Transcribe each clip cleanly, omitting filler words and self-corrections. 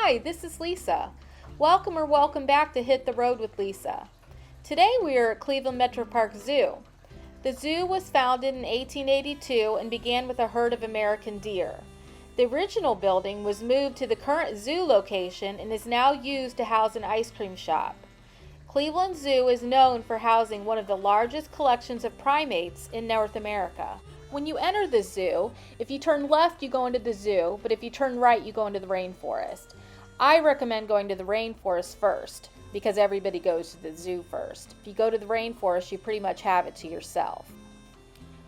Hi, this is Lisa. Welcome back to Hit the Road with Lisa. Today we are at Cleveland Metroparks Zoo. The zoo was founded in 1882 and began with a herd of American deer. The original building was moved to the current zoo location and is now used to house an ice cream shop. Cleveland Zoo is known for housing one of the largest collections of primates in North America. When you enter the zoo, if you turn left, you go into the zoo, but if you turn right, you go into the rainforest. I recommend going to the rainforest first, because everybody goes to the zoo first. If you go to the rainforest, you pretty much have it to yourself.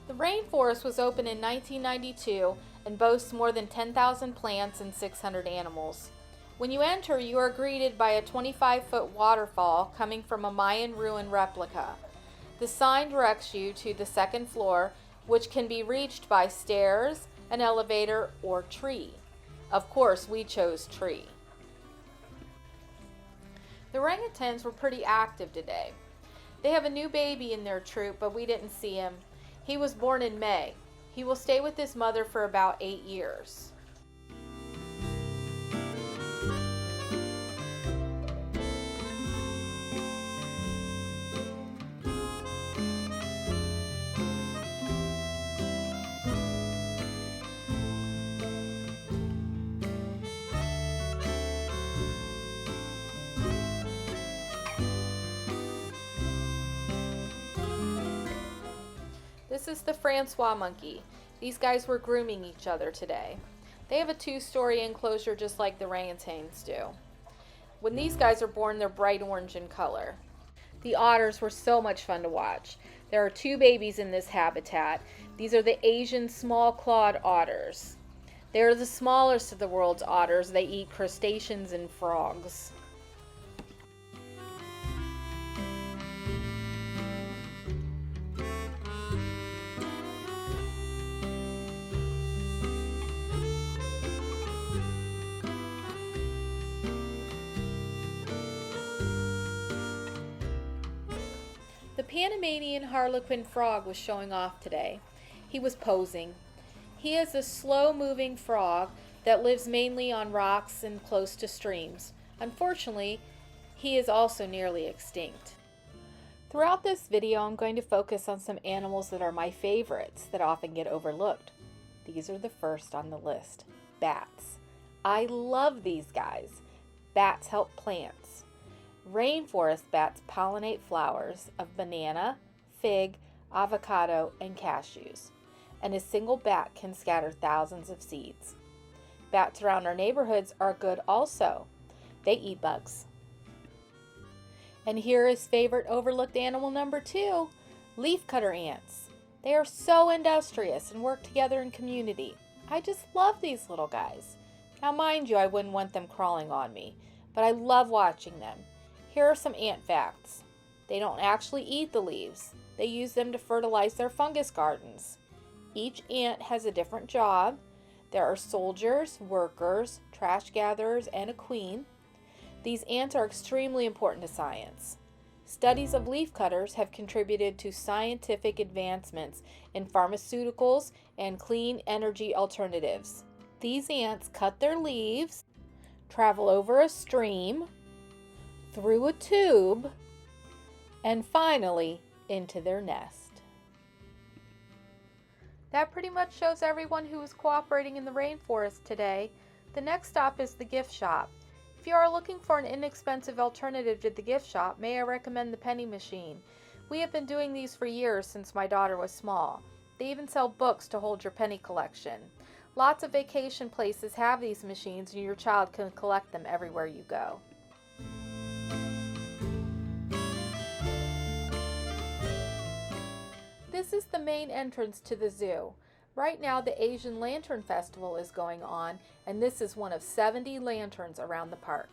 The rainforest was opened in 1992 and boasts more than 10,000 plants and 600 animals. When you enter, you are greeted by a 25-foot waterfall coming from a Mayan ruin replica. The sign directs you to the second floor, which can be reached by stairs, an elevator, or tree. Of course, we chose tree. The orangutans were pretty active today. They have a new baby in their troop, but we didn't see him. He was born in May. He will stay with his mother for about 8 years. This is the Francois monkey. These guys were grooming each other today. They have a 2-story enclosure just like the orangutans do. When these guys are born, they're bright orange in color. The otters were so much fun to watch. There are 2 babies in this habitat. These are the Asian small-clawed otters. They are the smallest of the world's otters. They eat crustaceans and frogs. The Panamanian harlequin frog was showing off today. He was posing. He is a slow-moving frog that lives mainly on rocks and close to streams. Unfortunately, he is also nearly extinct. Throughout this video, I'm going to focus on some animals that are my favorites that often get overlooked. These are the first on the list. Bats. I love these guys. Bats help plants. Rainforest bats pollinate flowers of banana, fig, avocado, and cashews, and a single bat can scatter thousands of seeds. Bats around our neighborhoods are good also. They eat bugs. And here is favorite overlooked animal number 2, leafcutter ants. They are so industrious and work together in community. I just love these little guys. Now mind you, I wouldn't want them crawling on me, but I love watching them. Here are some ant facts. They don't actually eat the leaves. They use them to fertilize their fungus gardens. Each ant has a different job. There are soldiers, workers, trash gatherers, and a queen. These ants are extremely important to science. Studies of leafcutters have contributed to scientific advancements in pharmaceuticals and clean energy alternatives. These ants cut their leaves, travel over a stream, through a tube, and finally into their nest. That pretty much shows everyone who is cooperating in the rainforest today. The next stop is the gift shop. If you are looking for an inexpensive alternative to the gift shop, may I recommend the penny machine. We have been doing these for years since my daughter was small. They even sell books to hold your penny collection. Lots of vacation places have these machines and your child can collect them everywhere you go. This is the main entrance to the zoo. Right now the Asian Lantern Festival is going on, and this is one of 70 lanterns around the park.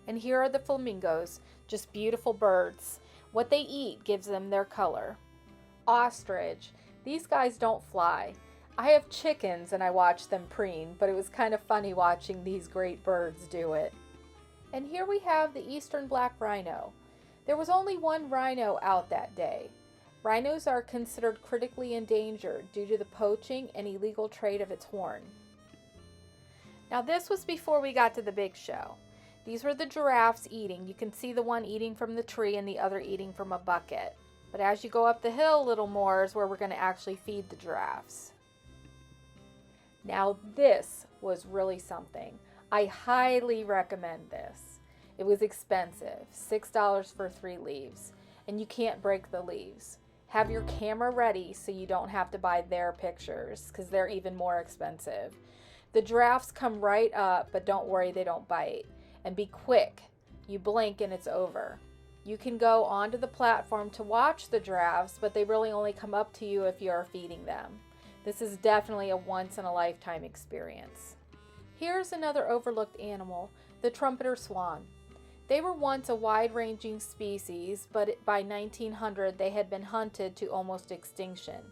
And here are the flamingos, just beautiful birds. What they eat gives them their color. Ostrich. These guys don't fly. I have chickens and I watch them preen, but it was kind of funny watching these great birds do it. And here we have the eastern black rhino. There was only one rhino out that day. Rhinos are considered critically endangered due to the poaching and illegal trade of its horn. Now this was before we got to the big show. These were the giraffes eating. You can see the one eating from the tree and the other eating from a bucket. But as you go up the hill a little more is where we're going to actually feed the giraffes. Now this was really something. I highly recommend this. It was expensive, $6 for 3 leaves, and you can't break the leaves. Have your camera ready so you don't have to buy their pictures because they're even more expensive. The giraffes come right up, but don't worry, they don't bite. And be quick. You blink and it's over. You can go onto the platform to watch the giraffes, but they really only come up to you if you are feeding them. This is definitely a once-in-a-lifetime experience. Here's another overlooked animal, the trumpeter swan. They were once a wide-ranging species, but by 1900 they had been hunted to almost extinction.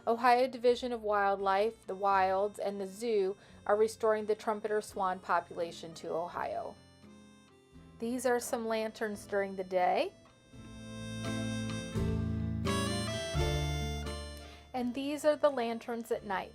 Ohio Division of Wildlife, the Wilds, and the zoo are restoring the trumpeter swan population to Ohio. These are some lanterns during the day. And these are the lanterns at night.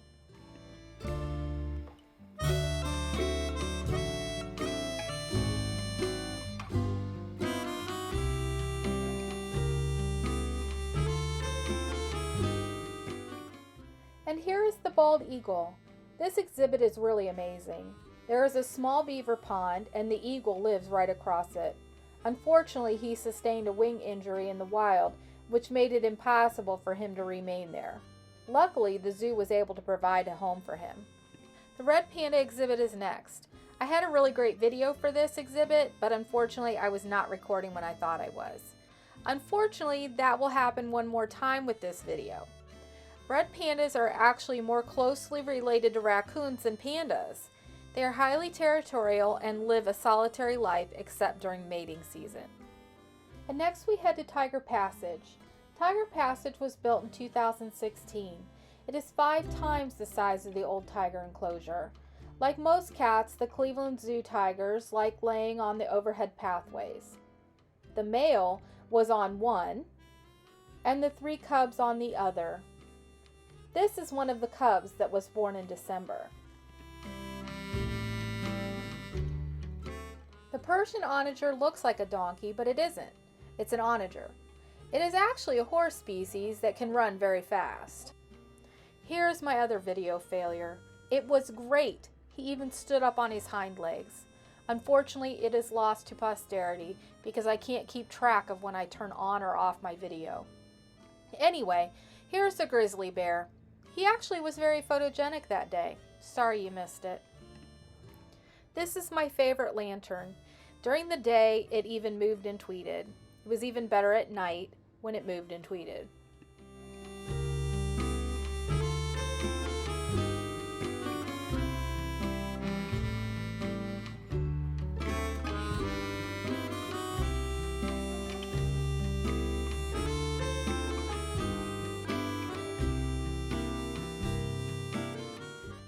And here is the bald eagle. This exhibit is really amazing. There is a small beaver pond and the eagle lives right across it. Unfortunately, he sustained a wing injury in the wild, which made it impossible for him to remain there. Luckily, the zoo was able to provide a home for him. The red panda exhibit is next. I had a really great video for this exhibit, but unfortunately I was not recording when I thought I was. Unfortunately, that will happen one more time with this video. Red pandas are actually more closely related to raccoons than pandas. They are highly territorial and live a solitary life except during mating season. And next we head to Tiger Passage. Tiger Passage was built in 2016. It is 5 times the size of the old tiger enclosure. Like most cats, the Cleveland Zoo tigers like laying on the overhead pathways. The male was on one, and the 3 cubs on the other. This is one of the cubs that was born in December. The Persian onager looks like a donkey, but it isn't. It's an onager. It is actually a horse species that can run very fast. Here's my other video failure. It was great. He even stood up on his hind legs. Unfortunately, it is lost to posterity because I can't keep track of when I turn on or off my video. Anyway, here's the grizzly bear. He actually was very photogenic that day. Sorry you missed it. This is my favorite lantern. During the day, it even moved and tweeted. It was even better at night when it moved and tweeted.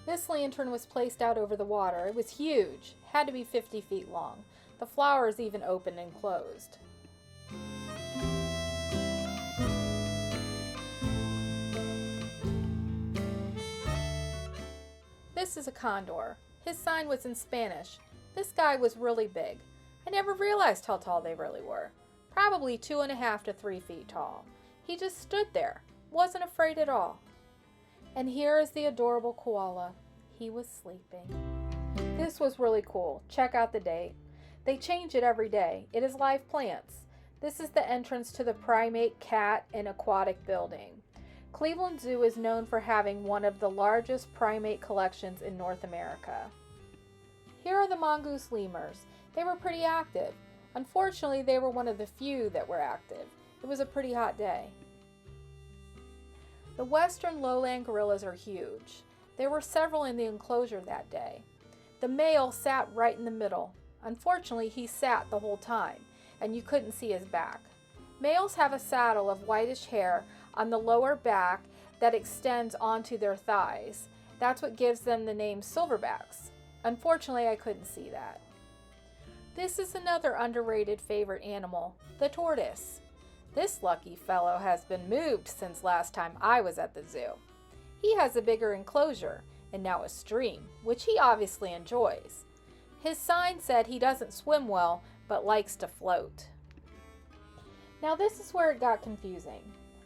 This lantern was placed out over the water. It was huge, had to be 50 feet long. The flowers even opened and closed. This is a condor. His sign was in Spanish. This guy was really big. I never realized how tall they really were. Probably 2.5 to 3 feet tall. He just stood there, wasn't afraid at all. And here is the adorable koala. He was sleeping. This was really cool. Check out the date. They change it every day. It is live plants. This is the entrance to the Primate cat and Aquatic Building. Cleveland Zoo is known for having one of the largest primate collections in North America. Here are the mongoose lemurs. They were pretty active. Unfortunately, they were one of the few that were active. It was a pretty hot day. The western lowland gorillas are huge. There were several in the enclosure that day. The male sat right in the middle. Unfortunately, he sat the whole time, and you couldn't see his back. Males have a saddle of whitish hair on the lower back that extends onto their thighs. That's what gives them the name silverbacks. Unfortunately, I couldn't see that. This is another underrated favorite animal, the tortoise. This lucky fellow has been moved since last time I was at the zoo. He has a bigger enclosure, and now a stream, which he obviously enjoys. His sign said he doesn't swim well, but likes to float. Now this is where it got confusing.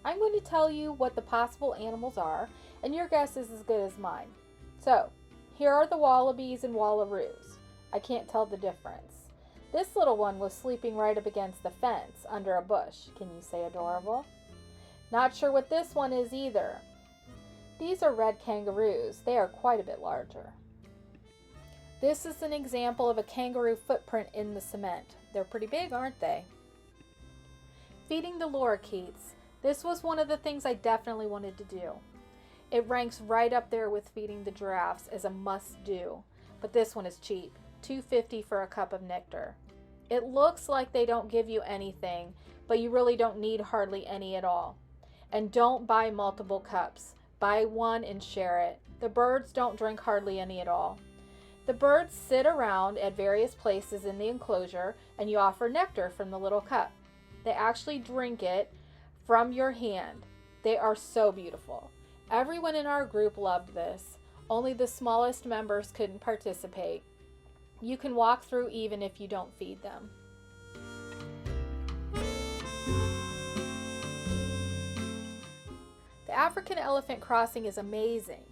I'm going to tell you what the possible animals are, and your guess is as good as mine. So, here are the wallabies and wallaroos. I can't tell the difference. This little one was sleeping right up against the fence under a bush. Can you say adorable? Not sure what this one is either. These are red kangaroos. They are quite a bit larger. This is an example of a kangaroo footprint in the cement. They're pretty big, aren't they? Feeding the lorikeets. This was one of the things I definitely wanted to do. It ranks right up there with feeding the giraffes as a must-do, but this one is cheap, $2.50 for a cup of nectar. It looks like they don't give you anything, but you really don't need hardly any at all. And don't buy multiple cups. Buy one and share it. The birds don't drink hardly any at all. The birds sit around at various places in the enclosure, and you offer nectar from the little cup. They actually drink it from your hand. They are so beautiful. Everyone in our group loved this. Only the smallest members couldn't participate. You can walk through even if you don't feed them. The African elephant crossing is amazing.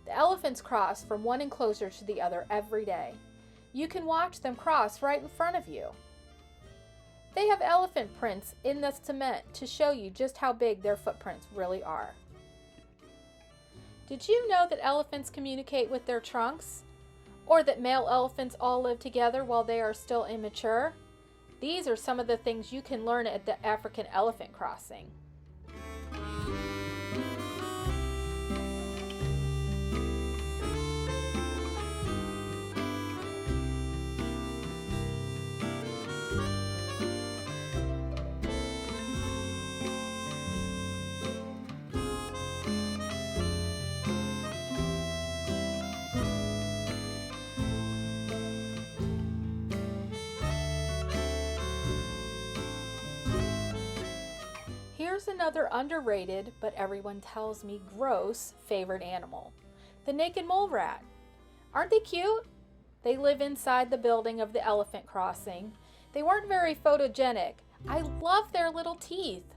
The elephants cross from one enclosure to the other every day. You can watch them cross right in front of you. They have elephant prints in the cement to show you just how big their footprints really are. Did you know that elephants communicate with their trunks? Or that male elephants all live together while they are still immature? These are some of the things you can learn at the African elephant crossing. Here's another underrated, but everyone tells me gross, favorite animal. The naked mole rat. Aren't they cute? They live inside the building of the elephant crossing. They weren't very photogenic. I love their little teeth.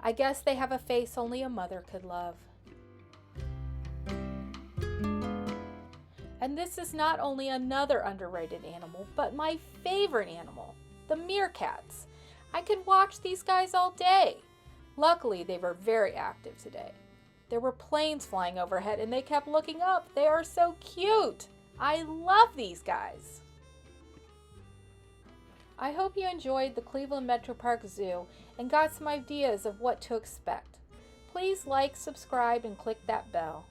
I guess they have a face only a mother could love. And this is not only another underrated animal, but my favorite animal, the meerkats. I could watch these guys all day. Luckily, they were very active today. There were planes flying overhead and they kept looking up. They are so cute. I love these guys. I hope you enjoyed the Cleveland Metroparks Zoo and got some ideas of what to expect. Please like, subscribe, and click that bell.